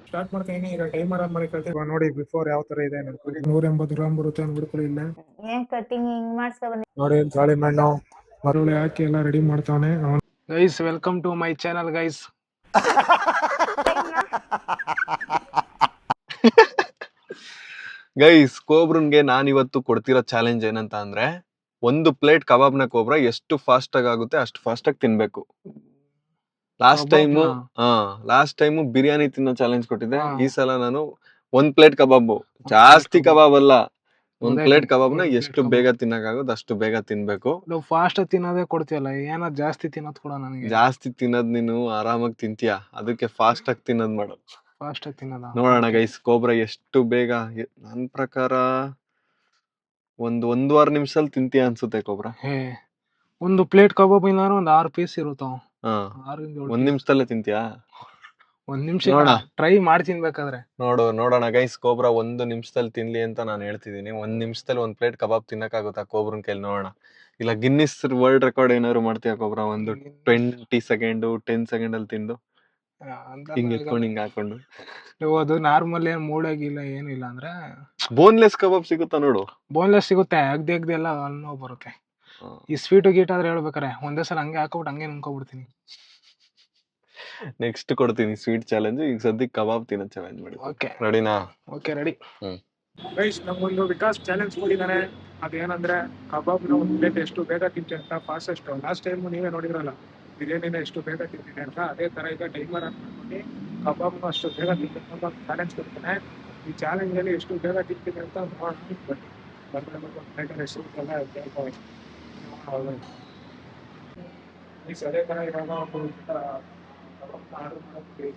Start ಮಾಡ್ತೀನಿ ಈಗ timer on ಮಾಡಿ ಕಳ್ತೀವಿ ನೋಡಿ ಬಿಫೋರ್ ಯಾವ ತರ ಇದೆ 180 ಗ್ರಾಮ್ ಬರುತ್ತೆ ಅಂದ್ಬಿಡ್ಕೊಳ್ಳಿ ಇಲ್ಲ ಏನ್ ಕಟಿಂಗ್ ಹಿಂಗ್ ಮಾಡ್ಸ್ಕೊ ಬಂದಿ ನೋಡಿ ಗಾಳಿ ಮಣ್ಣು ಮರುಳಿ ಹಾಕಿ ಎಲ್ಲ ರೆಡಿ ಮಾಡ್ತಾವನೆ guys welcome to my channel guys guys ಕೋಬ್ರನ್ಗೆ ನಾನಿವತ್ತು ಕೊಡ್ತಿರೋ ಚಾಲೆಂಜ್ ಏನಂತ ಅಂದ್ರೆ ಒಂದು ಪ್ಲೇಟ್ ಕಬಾಬ್ನ ಕೋಬ್ರ ಎಷ್ಟು ಫಾಸ್ಟ್ ಆಗಿ ಆಗುತ್ತೆ ಅಷ್ಟು ಫಾಸ್ಟ್ ಆಗಿ ತಿನ್ಬೇಕು. ಲಾಸ್ಟ್ ಟೈಮು ಬಿರಿಯಾನಿ ತಿನ್ನೋ ಚಾಲೆಂಜ್ ಕೊಟ್ಟಿದ್ದೆ. ಈ ಸಲ ನಾನು ಒಂದ್ ಪ್ಲೇಟ್ ಕಬಾಬ್, ಜಾಸ್ತಿ ಕಬಾಬ್ ಅಲ್ಲ, ಒಂದ್ ಪ್ಲೇಟ್ ಕಬಾಬ್ನ ಎಷ್ಟು ಬೇಗ ತಿನ್ನಕ್ಕಾಗೋದು ಅಷ್ಟು ಬೇಗ ತಿನ್ಬೇಕು. ಫಾಸ್ಟ್ ತಿನ್ನೋದೇ ಕೊಡ್ತೀಯಲ್ಲ, ಏನಾದ್ರು ಜಾಸ್ತಿ ತಿನ್ನೋದ್ ಕೂಡ ನನಗೆ. ಜಾಸ್ತಿ ತಿನ್ನೋದ್ ನೀನು ಆರಾಮಾಗಿ ತಿಂತೀಯ, ಅದಕ್ಕೆ ಫಾಸ್ಟ್ ಆಗಿ ತಿನ್ನೋದ್ ಮಾಡು. ಫಾಸ್ಟ್ ಆಗಿ ತಿನ್ನೋದ ನೋಡೋಣ ಗೈಸ್ ಕೋಬ್ರ ಎಷ್ಟು ಬೇಗ. ನನ್ ಪ್ರಕಾರ ಒಂದೂವರೆ ನಿಮಿಷದಲ್ಲಿ ತಿಂತೀಯ ಅನ್ಸುತ್ತೆ ಕೋಬ್ರ. ಒಂದು ಪ್ಲೇಟ್ ಕಬಾಬ್ ಏನಾದ್ರು ಒಂದ್ 6 ಪೀಸ್ ಇರುತ್ತಾವ. ಒಂದ್ ನಿಮಿಷದಲ್ಲೇ ತಿಂತೀಯಾ? ಒಂದ್ ನಿಮಿಷ ಟ್ರೈ ಮಾಡಿ ತಿನ್ಬೇಕಾದ್ರೆ ನೋಡೋಣ ಗೈಸ್ ಕೋಬ್ರ 1 ನಿಮಿಷದಲ್ಲಿ ತಿನ್ಲಿ ಅಂತ ನಾನು ಹೇಳ್ತಿದೀನಿ. 1 ನಿಮಿಷದಲ್ಲಿ 1 ಪ್ಲೇಟ್ ಕಬಾಬ್ ತಿನ್ನಕ್ಕಾಗುತ್ತಾ ಕೋಬ್ರನ್ ಕೈಲಿ? ನೋಡೋಣ. ಇಲ್ಲ ಗಿನ್ನಿಸ್ ವರ್ಲ್ಡ್ ರೆಕಾರ್ಡ್ ಏನಾದ್ರು ಮಾಡ್ತೀಯ ಕೋಬ್ರ? ಒಂದು 20 ಸೆಕೆಂಡ್ 10 ಸೆಕೆಂಡ್ ಅಲ್ಲಿ ತಿಂದು ಹಿಂಗ್ ಎತ್ಕೊಂಡು ಹಿಂಗ್ ಹಾಕೊಂಡು. ಅದು ನಾರ್ಮಲ್ ಏನ್ ಮೂಡಾಗಿಲ್ಲ ಏನಿಲ್ಲ ಅಂದ್ರೆ ಬೋನ್ಲೆಸ್ ಕಬಾಬ್ ಸಿಗುತ್ತಾ ನೋಡು. ಬೋನ್ಲೆಸ್ ಸಿಗುತ್ತೆ, ಅಗ್ದಿ ಎಲ್ಲ ಅಲ್ಲಿ ಬರುತ್ತೆ. ಈ ಸ್ವೀಟ್ ಗೀಟ್ ಆದ್ರೆ ಹೇಳ್ಬೇಕಾರೆ ಒಂದೇ ಸಲ ಹಂಗೆ ಹಾಕೋಬಿಟ್ಟು ಹಂಗೆ ನುಂಗ್ಕೊಬಿಡ್ತೀನಿ. ನೆಕ್ಸ್ಟ್ ಕೊಡ್ತೀನಿ ಸ್ವೀಟ್ ಚಾಲೆಂಜ್. ಈಗ ಸದ್ಯಕ್ಕೆ ಕಬಾಬ್ ತಿನ್ನೋ ಚಾಲೆಂಜ್ ಮಾಡಿ. ರೆಡಿನಾ? Okay ready. ಗೈಸ್ ನಮ್ಮೊಂದು ವಿಕಾಸ್ ಚಾಲೆಂಜ್ ಕೊಟ್ಟಿದ್ದಾನೆ. ಅದೇನಂದ್ರೆ ಕಬಾಬ್ನ ಒಂದು ಪ್ಲೇಟ್ ಎಷ್ಟು ಬೇಗ ತಿಂತೀವಿ ಅಂತ ಫಾಸ್ಟೆಸ್ಟ್. ಲಾಸ್ಟ್ ಟೈಮ್ ನೀವೇ ನೋಡಿದ್ರಲ್ಲ ಬಿರಿಯಾನಿನ ಎಷ್ಟು ಬೇಗ ತಿಂತೀನಿ ಅಂತ, ಅದೇ ತರ ಈಗ ಟೈಮರ್ ಹಾಕೊಂಡು ಕಬಾಬ್ನ ಅಷ್ಟು ಬೇಗ ತಿಂತೀನಿ ಅಂತ ಚಾಲೆಂಜ್ ಕೊಡ್ತಾನೆ. ಈ ಚಾಲೆಂಜ್ ಅಲ್ಲಿ ಎಷ್ಟು ಬೇಗ ತಿಂತೀನಿ ಅಂತ ಅದೇ ತರ ಇವಾಗ ಆರ್ಡರ್ ಮಾಡ್ತೀವಿ.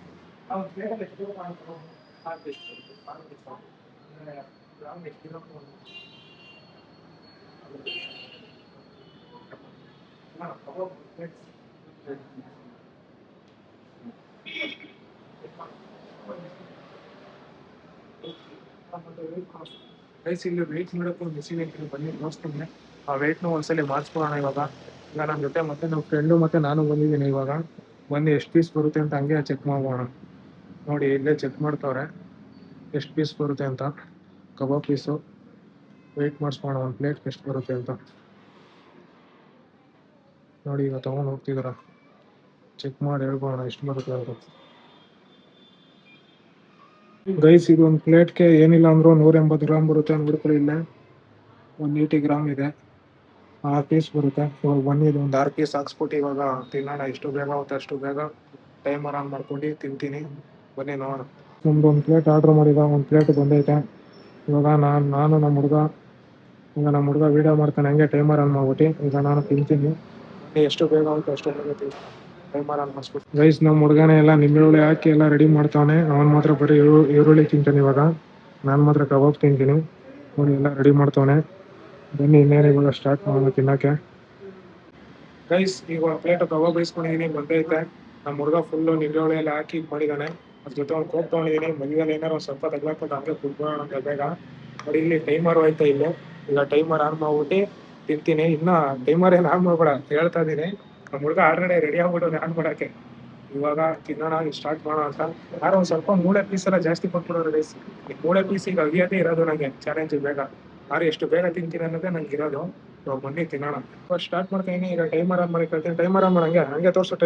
ಇಲ್ಲಿ ವೆಯ್ಟ್ ಮಾಡಕ್ಕೆ ಮಿಷಿನ್ ಐತಿ, ಬನ್ನಿ ತೋರಿಸ್ತೀನಿ. ಆ ವೆಯ್ಟ್ನ ಒಂದ್ಸಲಿ ಮಾಡಿಸ್ಕೊಳ್ಳೋಣ. ಇವಾಗ ನನ್ನ ಜೊತೆ ಮತ್ತೆ ನಮ್ಮ ಫ್ರೆಂಡು ಮತ್ತೆ ನಾನು ಬಂದಿದ್ದೀನಿ. ಇವಾಗ ಬನ್ನಿ ಎಷ್ಟು ಪೀಸ್ ಬರುತ್ತೆ ಅಂತ ಹಂಗೆ ಚೆಕ್ ಮಾಡೋಣ. ನೋಡಿ ಇಲ್ಲೇ ಚೆಕ್ ಮಾಡ್ತಾವ್ರೆ ಎಷ್ಟು ಪೀಸ್ ಬರುತ್ತೆ ಅಂತ. ಕಬಾಬ್ ಪೀಸು ವೆಯ್ಟ್ ಮಾಡಿಸ್ಕೋಣ, ಒಂದು ಪ್ಲೇಟ್ ಎಷ್ಟು ಬರುತ್ತೆ ಅಂತ. ನೋಡಿ ಈಗ ತೊಗೊಂಡು ಹೋಗ್ತಿದಾರ, ಚೆಕ್ ಮಾಡಿ ಹೇಳ್ಬೋಣ ಎಷ್ಟು ಬರುತ್ತೆ ಅಂತ. ಗೈಸ್ ಇದು ಒಂದು ಪ್ಲೇಟ್ಗೆ ಏನಿಲ್ಲ ಅಂದ್ರೂ 180 ಗ್ರಾಮ್ ಬರುತ್ತೆ ಅಂದ್ಬಿಡ್ಕೊಳ್ಳಿ. ಇಲ್ಲ 180 ಗ್ರಾಮ್ ಇದೆ, 6 ಪೀಸ್ ಬರುತ್ತೆ. ಇವಾಗ ಬನ್ನಿ ಇದು ಒಂದು 6 ಪೀಸ್ ಹಾಕ್ಸ್ಬಿಟ್ಟು ಇವಾಗ ತಿನ್ನೋಣ. ಎಷ್ಟು ಬೇಗ ಆಗುತ್ತೆ ಅಷ್ಟು ಬೇಗ ಟೈಮರ್ ಆನ್ ಮಾಡ್ಕೊಂಡು ತಿಂತೀನಿ. ಬನ್ನಿ ನೋಡೋಣ. ಒಂದು ಪ್ಲೇಟ್ ಆರ್ಡ್ರ್ ಮಾಡಿದ, ಒಂದು ಪ್ಲೇಟ್ ಬಂದೈತೆ. ಇವಾಗ ನಾನು ನಮ್ಮ ಹುಡುಗ ವೀಡಿಯೋ ಮಾಡ್ತಾನೆ, ಹಂಗೆ ಟೈಮರ್ ಆನ್ ಮಾಡ್ಬಿಟ್ಟು ಈಗ ನಾನು ತಿಂತೀನಿ. ಎಷ್ಟು ಬೇಗ ಆಗುತ್ತೆ ಅಷ್ಟು ಬೇಗ ತಿಂತೀನಿ, ಟೈಮರ್ ಆನ್ ಮಾಡಿಸ್ಬಿಟ್ಟು. ಗೈಸ್ ನಮ್ಮ ಹುಡುಗನೇ ಎಲ್ಲ ನಿಂಬೆಹುಳಿ ಹಾಕಿ ಎಲ್ಲ ರೆಡಿ ಮಾಡ್ತಾವನೆ. ಅವನು ಮಾತ್ರ ಬರೀ ಈರುಳ್ಳಿ ತಿಂತಾನೆ. ಇವಾಗ ನಾನು ಮಾತ್ರ ಕಬಾಬ್ ತಿಂತೀನಿ. ನೋಡಿ ಎಲ್ಲ ರೆಡಿ ಮಾಡ್ತಾವನೆ. ಬನ್ನಿ ಇನ್ನೇನು ಇವಾಗ ಸ್ಟಾರ್ಟ್ ಮಾಡೋಣ ತಿನ್ನೋಕ್ಕೆ. ಗೈಸ್ ಈಗ ಪ್ಲೇಟ್ ಕಬಾಬ್ ಬೈಸ್ಕೊಂಡಿದ್ದೀನಿ, ಬಂದೈತೆ. ನಮ್ಮ ಹುಡುಗ ಫುಲ್ಲು ನಿಂಬೆಹುಳಿ ಎಲ್ಲ ಹಾಕಿ ಮಾಡಿದ್ದಾನೆ. ಅದ್ರ ಜೊತೆ ಒಂದು ಕೋಕ್ ತೊಗೊಂಡಿದ್ದೀನಿ. ಮಧ್ಯದಲ್ಲಿ ಏನಾರು ಒಂದು ಸ್ವಲ್ಪ ತಗ್ಲಾಕ್ಬಿಟ್ಟು ಹಂಗೆ ಕುಡ್ಕೊಳ್ಳೋಣ ಅಂತ ಬೇಗ. ನೋಡಿ ಇಲ್ಲಿ ಟೈಮರ್ ಹೋಯ್ತಾ ಇಲ್ಲಿ. ಈಗ ಟೈಮರ್ ಆನ್ ಮಾಡ್ಬಿಟ್ಟು ತಿಂತೀನಿ. ಇನ್ನ ಟೈಮರ್ ಏನು ಆನ್ ಮಾಡ್ಬೇಡ ಹೇಳ್ತಾ ಇದ್ದೀನಿ. ನಮ್ಮ ಹುಡುಗ ಆಲ್ರೆಡಿ ರೆಡಿ ಆಗ್ಬಿಟ್ಟು ಆನ್ ಮಾಡೋಕ್ಕೆ. ಇವಾಗ ತಿನ್ನೋಣ ಸ್ಟಾರ್ಟ್ ಮಾಡೋಣ ಅಂತ. ಯಾರೋ ಒಂದು ಸ್ವಲ್ಪ ಮೂಳೆ ಪೀಸ್ ಎಲ್ಲ ಜಾಸ್ತಿ ಕೊಟ್ಬಿಡೋರು ಗೈಸ್. ಈ ಮೂಳೆ ಪೀಸ್ ಈಗ ಅಗಿಯೋದೇ ಇರೋದು ನನಗೆ ಚಾಲೆಂಜ್ ಬೇಗ. ಯಾರು ಎಷ್ಟು ಬೇಗ ತಿಂತೀನಿ ಅನ್ನೋದೇ ನಂಗೆ ಇರೋದು. ಇವಾಗ ಬನ್ನಿ ತಿನ್ನೋಣ. ಸ್ಟಾರ್ಟ್ ಮಾಡ್ತೀನಿ. ಈಗ ಟೈಮರ್ ಆನ್ ಮಾಡಿ ಕೇಳ್ತೀನಿ. ಟೈಮರ್ ಆನ್ ಮಾಡಿ ಹಂಗೆ ತೋರಿಸು.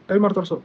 ಟೈಮರ್ ತೋರಿಸು.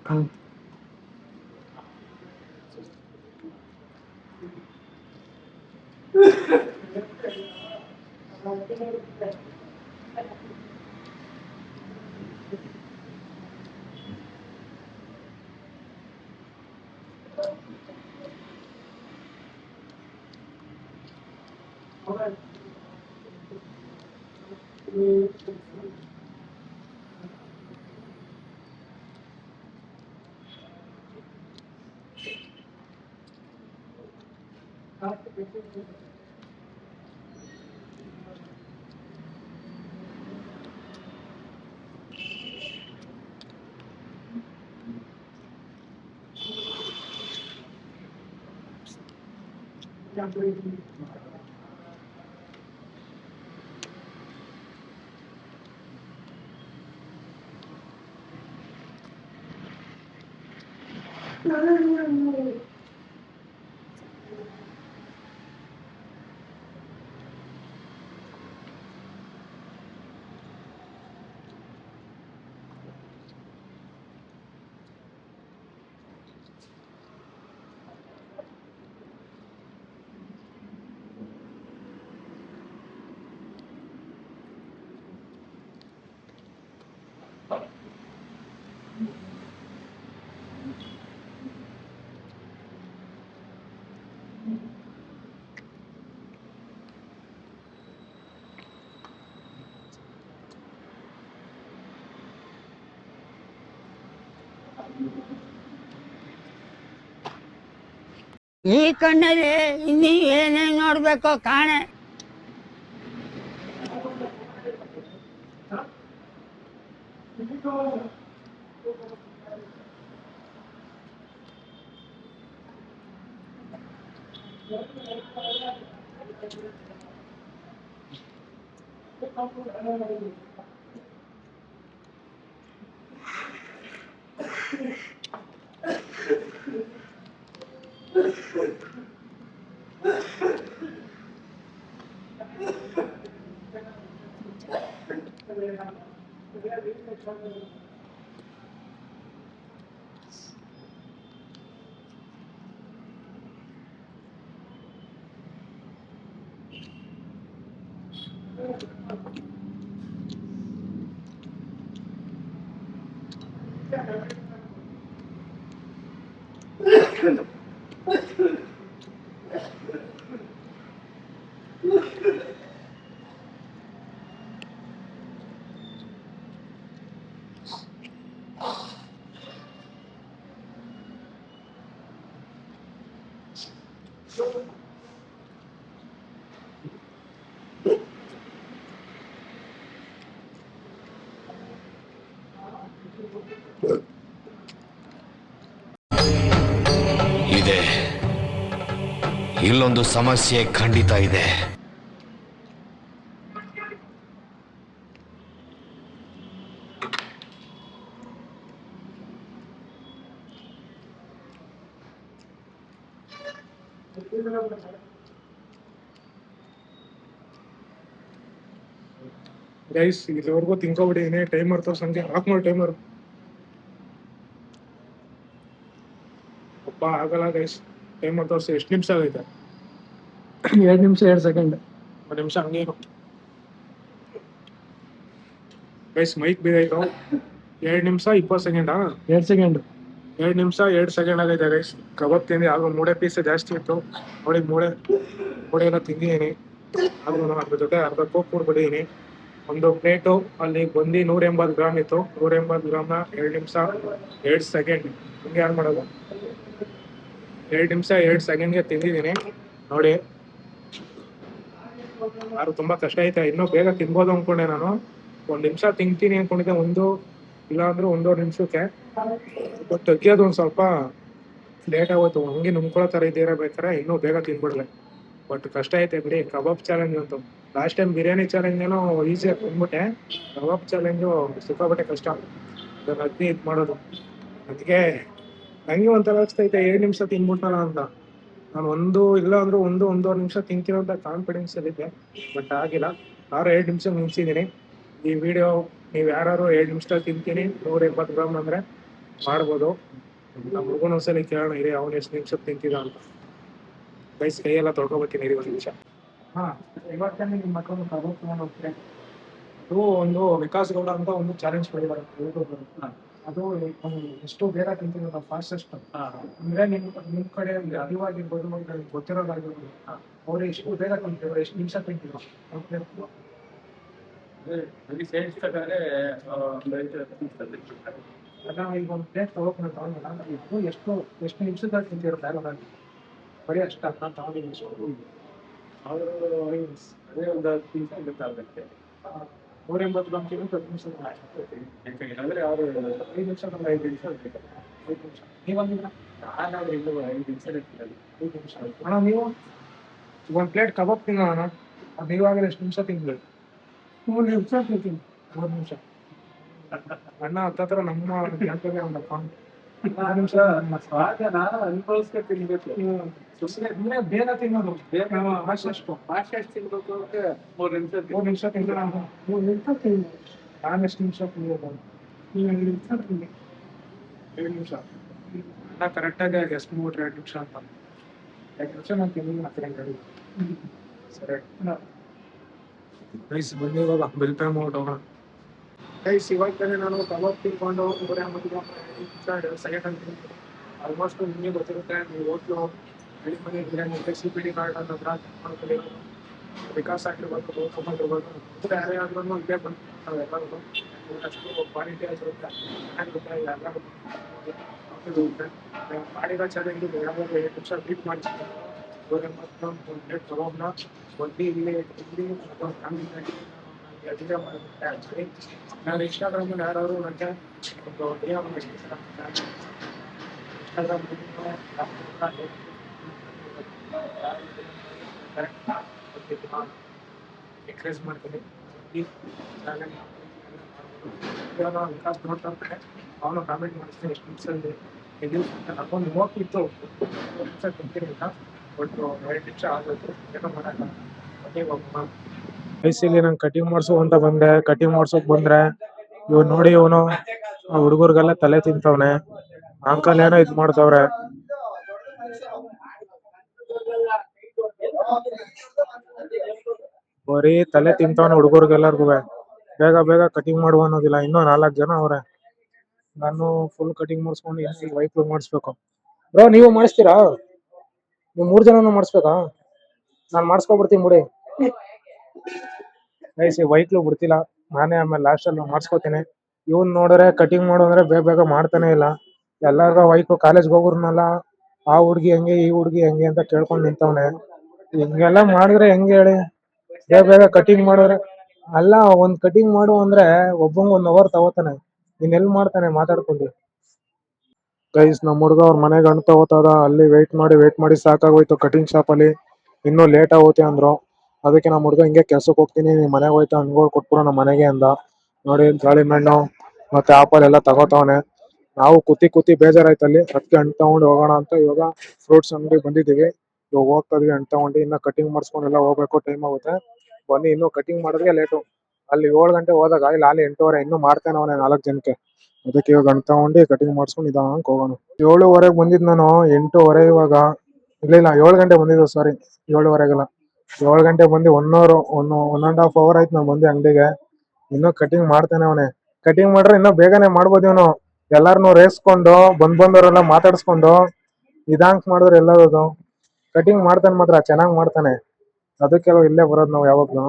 ಈ ಕಣ್ಣಲ್ಲಿ ಇನ್ನೀ ಏನೇನ್ ನೋಡ್ಬೇಕೋ ಕಾಣೆ. ಇದೆ, ಇಲ್ಲೊಂದು ಸಮಸ್ಯೆ ಖಂಡಿತ ಇದೆ. ಗೈಸ್ ಇಲ್ಲಿವರೆಗೂ ತಿನ್ಕೊಬಿಟ್ಟಿದ್ದೀನಿ. ಟೈಮರ್ ತೋರ್ಸಂಗೆ ಆಫ್ ಮಾಡಿ ಟೈಮರ್. ಒಬ್ಬ ಆಗಲ್ಲ ಗೈಸ್. ಟೈಮರ್ ತೋರಿಸಿ ಎಷ್ಟು ನಿಮಿಷ ಆಗೈತೆ? 2 ನಿಮಿಷ 2 ಸೆಕೆಂಡ್. 1 ನಿಮಿಷ ಹಂಗೇನು ಗೈಸ್. ಮೈಕ್ ಬಿದ್ದಾಯ್ತು. 2 ನಿಮಿಷ 20 ಸೆಕೆಂಡಾ? 2 ಸೆಕೆಂಡ್. 2 ನಿಮಿಷ 2 ಸೆಕೆಂಡ್ ಆಗೈತೆ ಗೈಸ್. ಕಬಾಬ್ ತಿಂದು ಆಗ ಮೂಳೆ ಪೀಸ್ ಜಾಸ್ತಿ ಇತ್ತು ನೋಡಿ. ಮೂಳೆ ಎಲ್ಲ ತಿಂದಿದ್ದೀನಿ. ಆದ್ರೂ ಅದ್ರ ಜೊತೆ ಅರ್ಧ ಕೋಕ್ ಕೊಡ್ಬಿಟ್ಟಿದ್ದೀನಿ. ಒಂದು ಪ್ಲೇಟು ಅಲ್ಲಿ ಬಂದು 180 ಗ್ರಾಮ್ ಇತ್ತು. 180 ಗ್ರಾಮ್ನ 2 ನಿಮಿಷ 2 ಸೆಕೆಂಡ್ ಹಿಂಗೆ ಯಾರು ಮಾಡೋದು? 2 ನಿಮಿಷ 2 ಸೆಕೆಂಡ್ಗೆ ತಿಂದಿದ್ದೀನಿ ನೋಡಿ. ಆದ್ರೂ ತುಂಬಾ ಕಷ್ಟ ಐತೆ. ಇನ್ನೂ ಬೇಗ ತಿನ್ಬೋದು ಅನ್ಕೊಂಡೆ ನಾನು. 1 ನಿಮಿಷ ತಿಂತೀನಿ ಅನ್ಕೊಂಡಿದ್ದೆ, ಇಲ್ಲ ಅಂದ್ರೆ 1.5 ನಿಮಿಷಕ್ಕೆ. ಬಟ್ ತೆಗಿಯೋದು ಒಂದು ಸ್ವಲ್ಪ ಲೇಟ್ ಆಗೋಯ್ತು. ಹಂಗೆ ನುಂಗ್ಕೊಳ್ಳೋ ಥರ ಇದ್ದಿರಬೇಕಾರೆ ಇನ್ನೂ ಬೇಗ ತಿನ್ಬಿಡ್ಲೆ. ಬಟ್ ಕಷ್ಟ ಐತೆ ಬಿಡಿ. ಕಬಾಬ್ ಚಾಲೆಂಜ್ ಅಂತೂ ಲಾಸ್ಟ್ ಟೈಮ್ ಬಿರಿಯಾನಿ ಚಾಲೆಂಜ್ ಏನೋ ಈಸಿಯಾಗಿ ತಿಂದ್ಬಿಟ್ಟೆ. ಕಬಾಬ್ ಚಾಲೆಂಜು ಸಿಕ್ಕಾಪಟ್ಟೆ ಕಷ್ಟ. ಅದನ್ನ ಅಗ್ನಿ ಇದು ಮಾಡೋದು. ಅದಕ್ಕೆ ನನಗೆ ಒಂಥರ ಅನಿಸ್ತೈತೆ 2 ನಿಮಿಷ ತಿನ್ಬಿಟ್ಟಲ್ಲ ಅಂತ. ನಾನು ಇಲ್ಲ ಅಂದ್ರೆ 1.5 ನಿಮಿಷ ತಿಂತೀನಿ ಅಂತ ಕಾನ್ಫಿಡೆನ್ಸ್ ಅಲ್ಲಿದ್ದೆ. ಬಟ್ ಆಗಿಲ್ಲ. 2 ನಿಮಿಷ ಮುಗಿಸಿದ್ದೀನಿ. ಈ ವಿಡಿಯೋ ನೀವು ಯಾರು 2 ನಿಮಿಷದಲ್ಲಿ ತಿಂತೀನಿ 180 ಗ್ರಾಮ್ ಅಂದ್ರೆ ಮಾಡ್ಬೋದು. ನಮ್ಮ ಹುಡುಗನ ಒಂದ್ಸಲಿ ಕೇಳೋಣ ಇರಿ, ಅವ್ನು ಎಷ್ಟು ನಿಮಿಷ ತಿಂತಿದ ಅಂತ. ಗೈಸ್ ಕೈಯೆಲ್ಲ ತೊಳ್ಕೊಬತ್ತೀನಿ ಇರಿ 1 ನಿಮಿಷ. ಇವತ್ತೇ ನಿಮ್ಮ ಮಕ್ಕಳು ಕಬಾಬ್ ತಗೊಂಡು ಹೋಗ್ತಾರೆ. ಅದು ಒಂದು ವಿಕಾಸ್ ಗೌಡ ಅಂತ ಒಂದು ಚಾಲೆಂಜ್ ಮಾಡಿದ್ದಾರೆ ಯೂಟ್ಯೂಬ್. ಅದು ಎಷ್ಟು ಬೇಗ ತಿಂತೀವಿ ಫಾಸ್ಟೆಸ್ಟ್ ಅಂದ್ರೆ ನಿಮ್ ಕಡೆ ಅರಿವಾಗಿರ್ಬೋದು, ಗೊತ್ತಿರೋದಾಗಿರ್ಬೋದು, ಅವ್ರು ಎಷ್ಟು ಬೇಗ ತಿಂತೀರೋ, ಎಷ್ಟು ನಿಮಿಷ ತಿಂತೀರೋ ಅದನ್ನ ಈಗ ಒಂದು ಪ್ಲೇಟ್ ತಗೊಂಡು ಇದು ಎಷ್ಟು ನಿಮಿಷದಲ್ಲಿ ತಿಂತಿರೋ ಬ್ಯಾಲೋದಾಗಿ ಬರೀ ಅಷ್ಟು ಅನ್ನ ತಗೊಂಡಿದ್ದೀನಿ. ಅವರು ಅದೇ ಒಂದು 10 ನಿಮಿಷ ಗೊತ್ತಾಗುತ್ತೆ. 180 ಗ್ರಾಮ್ ತಿಂದು 10 ನಿಮಿಷ ಯಾಕಂದ್ರೆ ಅವರು 5 ನಿಮಿಷ 5 ನಿಮಿಷ 5 ನಿಮಿಷ. ನೀವಂದಿಲ್ಲ ನಾನು ಇನ್ನೂ 5 ನಿಮಿಷ 5 ನಿಮಿಷ ಅಣ್ಣ. ನೀವು ಒಂದು ಪ್ಲೇಟ್ ಕಬಾಬ್ ತಿನ್ನೋಣ. ಅದು ನೀವಾಗಲೇ ಎಷ್ಟು ನಿಮಿಷ ತಿಂದ್ರಿ? 3 ನಿಮಿಷ ತಿಂತೀನಿ. 3 ನಿಮಿಷ. ಅಣ್ಣ ಹತ್ತತ್ರ ನಮ್ಮ ಕ್ಯಾಂಪಲ್ಲಿ ಒಂದಪ್ಪ ನಿಮಿಷ ಸ್ವಾದನ ಅನುಭವಿಸ್ಕೊಂಡು ತಿನ್ಬೇಕು. ಸುಮ್ಮನೆ ಬೇಗ ತಿನ್ನೋದು, ಬೇಗ ಆಶಷ್ಟು ತಿನ್ಬೇಕು ಅಂದ್ರೆ 3 ನಿಮಿಷ ತಿಂದ್ರೆ 3 ನಿಮಿಷ ತಿನ್ನು. ನಾನು ಎಷ್ಟು ನಿಮಿಷ ತಿನ್ನೋದು? ನೀವು 2 ನಿಮಿಷ ತಿನ್ನಿ. 2 ನಿಮಿಷ ನಾ ಕರೆಕ್ಟಾಗಿ ಗೆಸ್ಟ್ ಮಾಡ್ಬಿಟ್ರೆ 2 ನಿಮಿಷ ಅಂತ. 2 ನಿಮಿಷ ನಾನು ತಿಂದಿದ್ದೀನಿ ಆ ಕಡೆ ಗಾಡಿ. ಸರಿ ರೈಸ್ ಬನ್ನಿ ಇವಾಗ ಬಿಲ್ ಪೇ ಮಾಡ್ಬಿಟ್ಟು ಹೋಗೋಣ. ಗೈಸ್ ಇವಾಗ ತಾನೇ ನಾನು ಕಬಾಬ್ ತಿನ್ಕೊಂಡು 2 ಸೆಕೆಂಡ್ ಅಂತ ಆಲ್ಮೋಸ್ಟ್ ನಿಮಗೆ ಗೊತ್ತಿರುತ್ತೆ. ನೀವು ಹೋಟ್ಲು ಬೆಳಿ ಮನೆ biryani C P D card ಅಂತ ಮಾಡ್ಕೊಳ್ಳಿ. ವಿಕಾಸ್ ಆಗಿರ್ಬೋದು, ಗೌತಮ್ ಇರ್ಬೋದು, ಯಾರೇ ಆದ್ರೂ ಇಲ್ಲೇ ಬಂದು ನಾವೆಲ್ಲರೂ ಅಷ್ಟು ಕ್ವಾಲಿಟಿ ಆಗಿರುತ್ತೆ, ಚೆನ್ನಾಗಿರುತ್ತೆ. ಎಲ್ಲರೂ ಮಾಡಿರೋ ಚೆನ್ನಾಗಿ ಯಾವಾಗ 2 ನಿಮಿಷ ಬೀಟ್ ಮಾಡಿಸ್ತೀನಿ. 2 ಪ್ಲೇಟ್ ಕಬಾಬ್ನ ಒಡ್ಡಿ ಇಲ್ಲಿ ಮತ್ತೊಂದು ಫ್ಯಾಮಿಲಿ ಅಡುಗೆ ಮಾಡಿಬಿಟ್ಟೆ. ಆ್ಯಕ್ಚುಲಿ ನಾನು ಇನ್ಸ್ಟಾಗ್ರಾಮಲ್ಲಿ ಯಾರಾದ್ರು ನನಗೆ ಒಂದು ಡಿಎಮ್ ಇನ್ಸ್ಟಾಗ್ರಾಮ್ ಎಕ್ಸ್ಪ್ರೆಸ್ ಮಾಡ್ತೀನಿ. ವಿಕಾಸ್ ನೋಡ್ತಾ ಇರ್ತಾರೆ, ಅವನು ಕಾಮೆಂಟ್ ಮಾಡಿಸ್ತೀನಿ ಎಷ್ಟು ನಿಮಿಷದಲ್ಲಿ ಇದು ಅಂತ. ನಕ್ಕೊಂಡು ಹೋಗ್ತಿತ್ತು 2 ನಿಮಿಷ ಗೊತ್ತಿರಲಿಲ್ಲ, ಬಟ್ 2 ನಿಮಿಷ ಆಗಬೇಕು. ಏನೋ ಮಾಡೋಣ ಮನೆಗೆ ಹೋಗೋಣ. ಐಸಿಲಿ ನಂಗೆ ಕಟಿಂಗ್ ಮಾಡ್ಸು ಅಂತ ಬಂದೆ. ಕಟಿಂಗ್ ಮಾಡ್ಸೋಕ್ ಬಂದ್ರೆ ಇವ್ ನೋಡಿ, ಇವನು ಆ ಹುಡುಗರಿಗೆಲ್ಲ ತಲೆ ತಿಂತವ್ನೆ. ಅಂಕಲ್ ಏನೋ ಇದ್ ಮಾಡ್ತವ್ರೆ. ಬರೀ ತಲೆ ತಿಂತವನೆ ಹುಡುಗರಿಗೆಲ್ಲರಿಗೂ. ಬೇಗ ಬೇಗ ಕಟಿಂಗ್ ಮಾಡುವ ಅನ್ನೋದಿಲ್ಲ. ಇನ್ನೂ 4 ಜನ ಅವ್ರೆ. ನಾನು ಫುಲ್ ಕಟಿಂಗ್ ಮಾಡಿಸ್ಕೊಂಡು ಇನ್ನು ವೈಫ್ ಮಾಡಿಸ್ಬೇಕು. ಬ್ರೋ ನೀವು ಮಾಡಿಸ್ತೀರಾ? ನೀವು 3 ಜನನು ಮಾಡಿಸ್ಬೇಕಾ? ನಾನು ಮಾಡಿಸ್ಕೊಬಿಡ್ತೀನಿ ಬಿಡಿ. ವೈಕ್ಲು ಬಿಡ್ತಿಲ್ಲ, ನಾನೇ ಆಮೇಲೆ ಲಾಸ್ಟಲ್ಲಿ ಮಾಡಿಸ್ಕೋತೀನಿ. ಇವ್ನು ನೋಡಿದ್ರೆ ಕಟಿಂಗ್ ಮಾಡೋದ್ರೆ ಬೇಗ ಬೇಗ ಮಾಡ್ತಾನೆ ಇಲ್ಲ. ಎಲ್ಲಾರ್ಗ ವೈಕು ಕಾಲೇಜ್ಗೆ ಹೋಗೋರ್ನೆಲ್ಲ ಆ ಹುಡ್ಗಿ ಹೆಂಗೆ ಈ ಹುಡ್ಗಿ ಹೆಂಗೆ ಅಂತ ಕೇಳ್ಕೊಂಡು ನಿಂತವನೆ. ಹಿಂಗೆಲ್ಲ ಮಾಡಿದ್ರೆ ಹೆಂಗೆ ಹೇಳಿ? ಬೇಗ ಬೇಗ ಕಟಿಂಗ್ ಮಾಡಿದ್ರೆ ಅಲ್ಲ, ಒಂದ್ ಕಟಿಂಗ್ ಮಾಡು ಅಂದ್ರೆ ಒಬ್ಬಂಗ್ 1 ಅವರ್ ತಗೋತಾನೆ. ಎಲ್ಲಿ ಮಾಡ್ತಾನೆ ಮಾತಾಡ್ಕೊಂಡು. ಗೈಸ್ ನಮ್ಮ ಹುಡುಗ ಅವ್ರ ಮನೆಗೆ ಹಣ್ಣು ತಗೋತದ. ಅಲ್ಲಿ ವೇಟ್ ಮಾಡಿ ಸಾಕಾಗೋಯ್ತು ಕಟಿಂಗ್ ಶಾಪ್ ಅಲ್ಲಿ. ಇನ್ನೂ ಲೇಟ್ ಆಗುತ್ತೆ ಅಂದ್ರು. ಅದಕ್ಕೆ ನಮ್ಮ ಹುಡುಗ ಹಿಂಗೆ ಕೆಲ್ಸಕ್ಕೆ ಹೋಗ್ತೀನಿ, ನೀನ್ ಮನೆಗೆ ಹೋಯ್ತಾ ಹಣ್ಗಳು ಕೊಟ್ಬಿಡು ನಮ್ಮ ಮನೆಗೆ ಅಂದ. ನೋಡಿ ದಾಳಿಂಬೆ ಮತ್ತೆ ಆಪಲ್ ಎಲ್ಲ ತಗೋತಾವನೆ. ನಾವು ಕೂತಿ ಬೇಜಾರಾಯ್ತಲ್ಲಿ, ಅದಕ್ಕೆ ಹಣ್ಣು ತಗೊಂಡು ಹೋಗೋಣ ಅಂತ ಇವಾಗ ಫ್ರೂಟ್ಸ್ ಅಂಗಡಿ ಬಂದಿದ್ದೀವಿ. ಇವಾಗ ಹೋಗ್ತಾ ಇದೀವಿ ಹಣ್ಣು ತಗೊಂಡು. ಇನ್ನ ಕಟಿಂಗ್ ಮಾಡಿಸ್ಕೊಂಡೆಲ್ಲ ಹೋಗ್ಬೇಕು, ಟೈಮ್ ಆಗುತ್ತೆ. ಬನ್ನಿ, ಇನ್ನು ಕಟಿಂಗ್ ಮಾಡಿದ್ರೆ ಲೇಟು. ಅಲ್ಲಿ 7 ಗಂಟೆ ಹೋದಾಗ ಇಲ್ಲಿ 8:15 ಇನ್ನೂ ಮಾಡ್ತಾನೆ ಅವನೇ 4 ಜನಕ್ಕೆ. ಅದಕ್ಕೆ ಇವಾಗ ಹಣ್ಣು ತಗೊಂಡು ಕಟಿಂಗ್ ಮಾಡ್ಸ್ಕೊಂಡು ನಿಧಾನಕ್ಕೆ ಹೋಗೋಣ. 7:15 ಬಂದಿದ್ ನಾನು, 8:15 ಇವಾಗ. ಇಲ್ಲ 7 ಗಂಟೆ ಬಂದಿದ್ದು, ಸಾರಿ 7:15 7 ಗಂಟೆ ಬಂದು 1.5 ಅವರ್ ಆಯ್ತು ನಾನು ಬಂದೆ ಅಂಗಡಿಗೆ. ಇನ್ನೂ ಕಟಿಂಗ್ ಮಾಡ್ತಾನೆ ಅವನೇ. ಕಟಿಂಗ್ ಮಾಡ್ರೆ ಇನ್ನೂ ಬೇಗನೆ ಮಾಡ್ಬೋದು ಇವನು. ಎಲ್ಲಾರನು ರೇಸ್ಕೊಂಡು ಬಂದವರೆಲ್ಲ ಮಾತಾಡ್ಸ್ಕೊಂಡು ನಿಧಾನಕ್ಕೆ ಮಾಡಿದ್ರೆ ಎಲ್ಲದು. ಕಟಿಂಗ್ ಮಾಡ್ತಾನೆ ಮಾತ್ರ ಚೆನ್ನಾಗ್ ಮಾಡ್ತಾನೆ. ಅದಕ್ಕೆಲ್ಲ ಇಲ್ಲೇ ಬರೋದು ನಾವು ಯಾವಾಗ್ಲೂ.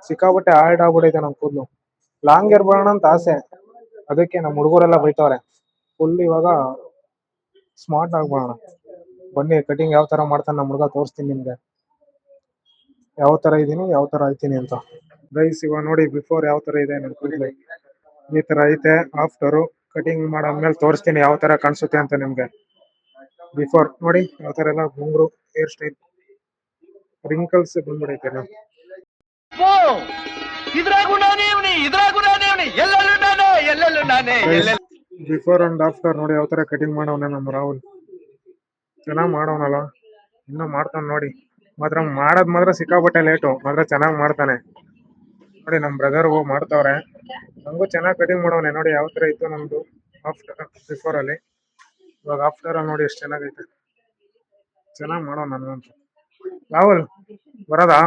ಸಿಕ್ಕಾಬಟ್ಟೆ ಹಾರ್ಡ್ ಆಗ್ಬಿಟ್ಟೈತೆ ನಮ್ ಕೂದ್ಲು. ಲಾಂಗ್ ಹೇರ್ ಬರೋಣ ಅಂತ ಆಸೆ, ಅದಕ್ಕೆ ನಮ್ಮ ಹುಡುಗರೆಲ್ಲ ಬೈತವ್ರೆ. ಫುಲ್ ಇವಾಗ ಸ್ಮಾರ್ಟ್ ಆಗ್ಬೋಣ. ಬನ್ನಿ ಕಟಿಂಗ್ ಯಾವ ತರ ಮಾಡ್ತಾನೆ ನಮ್ಮ ಹುಡುಗ ತೋರಿಸ್ತೀನಿ ನಿಮ್ಗೆ, ಯಾವ ತರ ಇದೀನಿ ಯಾವ ತರ ಆಯ್ತೀನಿ ಅಂತ. ಗೈಸ್ ಇವಾಗ ನೋಡಿ ಬಿಫೋರ್ ಯಾವ ತರ ಇದೆ ನನ್ ಕೂದಲು. ಈ ತರ ಐತೆ. ಆಫ್ಟರ್ ಕಟಿಂಗ್ ಮಾಡಾದ್ಮೇಲೆ ತೋರಿಸ್ತೀನಿ ಯಾವ ತರ ಕಾಣಿಸುತ್ತೆ ಅಂತ ನಿಮ್ಗೆ. ಬಿಫೋರ್ ನೋಡಿ ಯಾವ ತರ ಎಲ್ಲ ಗುಂಗ್ರು ಹೇರ್ ಸ್ಟೈಲ್, ರಿಂಕಲ್ಸ್ ಬಂದ್ಬಿಡೈತೆ. ಬಿಫೋರ್ ಅಂಡ್ ಆಫ್ಟರ್ ನೋಡಿ ಯಾವ ತರ ಕಟಿಂಗ್ ಮಾಡವನೆ ನಮ್ಮ ರಾಹುಲ್. ಚೆನ್ನಾಗ್ ಮಾಡವನಲ್ಲ, ಇನ್ನೂ ಮಾಡ್ತಾನೆ ನೋಡಿ. ಮಾತ್ರ ಮಾಡೋದ್ ಮಾತ್ರ ಸಿಕ್ಕಾಪಟ್ಟೆ ಲೇಟು, ಮಾತ್ರ ಚೆನ್ನಾಗ್ ಮಾಡ್ತಾನೆ. ನೋಡಿ ನಮ್ ಬ್ರದರ್ ಮಾಡ್ತಾವ್ರೆ. ನಂಗೂ ಚೆನ್ನಾಗ್ ಕಟಿಂಗ್ ಮಾಡವನೆ. ನೋಡಿ ಯಾವ ತರ ಇತ್ತು ನಮ್ದು ಆಫ್ಟರ್ ಬಿಫೋರ್ ಅಲ್ಲಿ, ಇವಾಗ ಆಫ್ಟರ್ ಅಲ್ಲಿ ನೋಡಿ ಎಷ್ಟು ಚೆನ್ನಾಗೈತೆ. ಚೆನ್ನಾಗ್ ಮಾಡೋ ನನ್ಗಂತೂ. ರಾಹುಲ್ ಬರೋದಾ?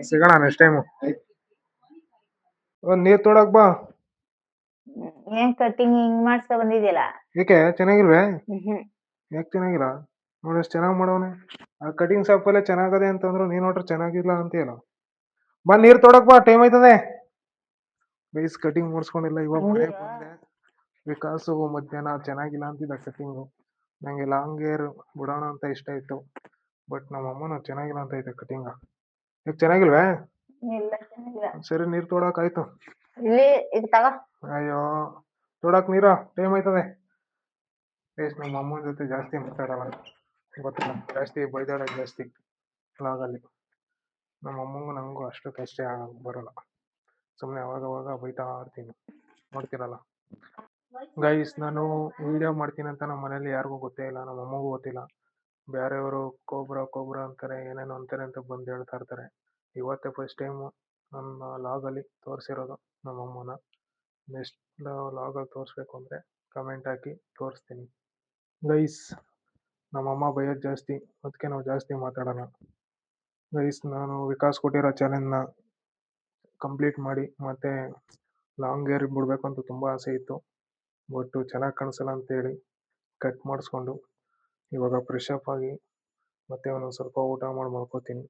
ಸಿಗೋಣ ನೆಕ್ಸ್ಟ್ ಟೈಮು. ಒಂದ್ ನೀರ್ ತೊಡಕ್ ಬಾ. ಏನ್ ಕಟಿಂಗ್ ಹಿಂಗ್ ಮಾಡ್ಸ್ಕೊ ಬಂದಿದ್ಯಲ್ಲ? ಏಕೆ ಚೆನ್ನಾಗಿಲ್ವೇ? ಯಾಕೆ ಚೆನ್ನಾಗಿಲ್ಲ? ನೋಡಿ ಎಷ್ಟು ಚೆನ್ನಾಗ್ ಮಾಡವನೆ. ಆ ಕಟಿಂಗ್ ಶಾಪ್ ಅಲ್ಲೇ ಚೆನ್ನಾಗದೆ ಅಂತಂದ್ರು, ನೀನ್ ನೋಡ್ರೆ ಚೆನ್ನಾಗಿಲ್ಲ ಅಂತೀಯಲ್ಲ. ಬಾ ನೀರ್ ತೊಡಕ್ ಬಾ, ಟೈಮ್ ಆಯ್ತದೆ. ಬೇಸ್ ಕಟಿಂಗ್ ಮಾಡಿಸ್ಕೊಂಡಿಲ್ಲ, ಇವಾಗ ಮನೆಗೆ ಬಂದೆ. ವಿಕಾಸು ಮಧ್ಯಾಹ್ನ ಚೆನ್ನಾಗಿಲ್ಲ ಅಂತಿದ್ದ ಕಟಿಂಗು. ನಂಗೆ ಲಾಂಗ್ ಹೇರ್ ಬಿಡೋಣ ಅಂತ ಇಷ್ಟ ಇತ್ತು, ಬಟ್ ನಮ್ಮ ಅಮ್ಮನ ಚೆನ್ನಾಗಿಲ್ಲ ಅಂತ ಐತೆ ಕಟಿಂಗ. ಯಾಕೆ ಚೆನ್ನಾಗಿಲ್ವೇ? ಇಲ್ಲ ಚೆನ್ನಾಗಿಲ್ಲ. ಸರಿ ನೀರ್ ತೊಡಕ್ ಆಯ್ತು. ಇಲ್ಲಿ ಇದು ತಗೋ. ಅಯ್ಯೋ ತೊಡಕ್ ನೀರ, ಟೈಮ್ ಆಯ್ತದೆ. ಬೇಸ್ ನಮ್ಮ ಅಮ್ಮನ ಜೊತೆ ಜಾಸ್ತಿ ಮಾತಾಡಲ್ಲ, ಗೊತ್ತಿಲ್ಲ, ಜಾಸ್ತಿ ಬೈದಾಡೋದು ಜಾಸ್ತಿ ಲಾಗಲ್ಲಿ. ನಮ್ಮ ಅಮ್ಮಂಗೂ ನಂಗೂ ಅಷ್ಟಕ್ಕಷ್ಟೇ ಬರಲ್ಲ. ಸುಮ್ಮನೆ ಅವಾಗ ಬೈತಾ ಇರ್ತೀನಿ, ನೋಡ್ತಿರಲ್ಲ. ಗೈಸ್ ನಾನು ವಿಡಿಯೋ ಮಾಡ್ತೀನಿ ಅಂತ ನಮ್ಮ ಮನೇಲಿ ಯಾರಿಗೂ ಗೊತ್ತೇ ಇಲ್ಲ, ನಮ್ಮ ಅಮ್ಮಗೂ ಗೊತ್ತಿಲ್ಲ. ಬೇರೆಯವರು ಕೋಬ್ರಾ ಅಂತಾರೆ, ಏನೇನೋ ಅಂತಾರೆ ಅಂತ ಬಂದು ಹೇಳ್ತಾ ಇರ್ತಾರೆ. ಇವತ್ತೇ ಫಸ್ಟ್ ಟೈಮು ನನ್ನ ಲಾಗಲ್ಲಿ ತೋರಿಸಿರೋದು ನಮ್ಮ ಅಮ್ಮನ. ನೆಕ್ಸ್ಟ್ ಲಾಗಲ್ಲಿ ತೋರಿಸ್ಬೇಕು ಅಂದರೆ ಕಮೆಂಟ್ ಹಾಕಿ ತೋರಿಸ್ತೀನಿ. ಗೈಸ್ ನಮ್ಮಮ್ಮ ಬೈಯೋದು ಜಾಸ್ತಿ, ಅದಕ್ಕೆ ನಾವು ಜಾಸ್ತಿ ಮಾತಾಡೋಣ. ಗೈಸ್ ನಾನು ವಿಕಾಸ್ ಕೊಟ್ಟಿರೋ ಚಾಲೆಂಜ್ನ ಕಂಪ್ಲೀಟ್ ಮಾಡಿ ಮತ್ತೆ ಲಾಂಗ್ ಹೇರ್ ಬಿಡಬೇಕು ಅಂತ ತುಂಬ ಆಸೆ ಇತ್ತು. ಬಟ್ ಚೆನ್ನಾಗಿ ಕಾಣಿಸಲ್ಲ ಅಂತೇಳಿ ಕಟ್ ಮಾಡಿಸ್ಕೊಂಡು ಇವಾಗ ಫ್ರೆಶ್ ಅಪ್ ಆಗಿ ಮತ್ತೆ ಒಂದೊಂದು ಸ್ವಲ್ಪ ಊಟ ಮಾಡಿ ಮಲ್ಕೋತೀನಿ.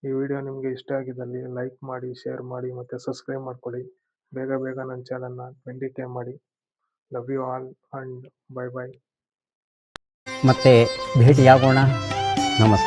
ಈ ವಿಡಿಯೋ ನಿಮಗೆ ಇಷ್ಟ ಆಗಿದ್ದಲ್ಲಿ ಲೈಕ್ ಮಾಡಿ, ಶೇರ್ ಮಾಡಿ ಮತ್ತು ಸಬ್ಸ್ಕ್ರೈಬ್ ಮಾಡ್ಕೊಳ್ಳಿ. ಬೇಗ ನನ್ನ ಚಾನಲ್ನ 20K ಮಾಡಿ. Love you all and bye. ಮತ್ತೆ ಭೇಟಿಯಾಗೋಣ. ನಮಸ್ಕಾರ.